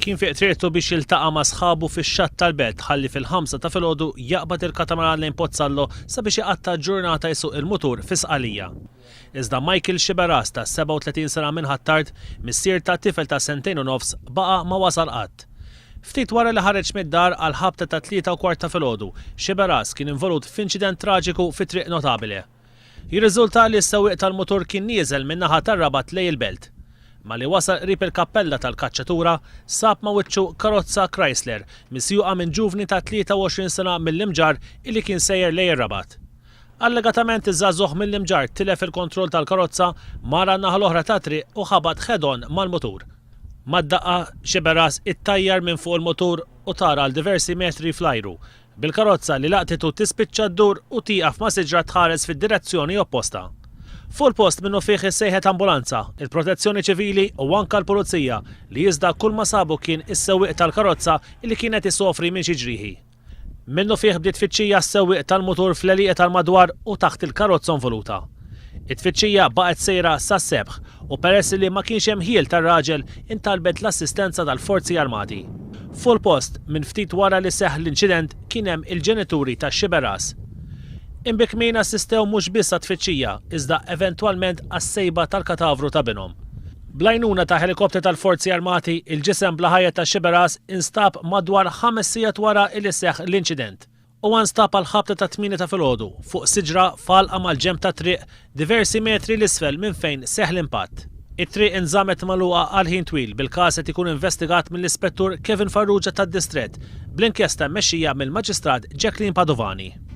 kien fi triqtu biex jiltaqa' ma' sħabu fix-xatt tal-belt ħalli fil-5 ta' filgħodu jaqbad il-katamaran lejn Pozzallo sabiex iqatta' ġurnata jsuq il-mutur fi Sqalija. Iżda Michael Xiberas ta' 37 sena minn Ħattart, missier ta' tifel ta' 2 snin u nofs, baqa' ma wasal qatt. Ftit wara li ħareġ mid-dar għal ħabta ta' 3:15 ta' filgħodu, Xiberas kien involut f'inċident traġiku fi triq notabile. Jirriżulta li s-sewwieq tal-mutur kien nieżel min naħa tar-Rabat lejn il-belt. Ma li wasal qrib il-kappella tal-kaċċatura sab ma' wiċċu karozza Chrysler misjuqa minn ġuvni ta' 23 sena mill-Imġar illi kien sejjer lejn ir-Rabat. Allegatament iż-żagħżugħ mill-Imġar tilef il-kontroll tal-karozza mara n-naħa l-oħra ta' triq u ħabat ħedon mal-mutur. Mad-daqqa Xiberas ittajjar minn fuq il-mutur u tara għal diversi metri flajru bil-karozza li laqtitu tispiċċa ddur u tieqaf ma' siġra tħares fid-direzzjoni opposta. Fuq il-post minnu fih is-sejħet ambulanza, il-protezzjoni ċivili u anke l-pulizija li iżda kull ma sabu kien is-sewwieq tal-karozza li kienet isofri minn xi ġrieħi. Minnu fih bdiet tfittxija s-sewwieq tal-mutur fl-għelieq tal-madwar u taħt il-karozza involuta. It-tfittxija baqgħet sejra sas-sebħ u peress li ma kienx hemm ħiel tar-raġel intalbet l-assistenza tal-Forzi Armati. Fuq il-post minn ftit wara li seħħ l-inċident kien hemm il-ġenituri ta' Xiberas. Imbikmin assistew mhux biss tfittxija iżda eventwalment għas-sejba tal-katavru ta' binhom. Blajnuna ta' helikopter tal-Forzi Armati, il-ġisem bla ħajja ta' Xiberas instab madwar 5 sigħat wara li seħħ l-inċident. U nstab għal ħabta ta' 8 ta' filgħodu fuq siġra falqa mal-ġemp ta' triq diversi metri l-isfel minn fejn seħħ l-impatt. It-triq inżamet magħluqa għal ħin twil bil-każ qed ikun investigat mill-Ispettur Kevin Farrugia tad-Distrett bl-inkjesta mmexxija mill-Maġistrat Jacqueline Padovani.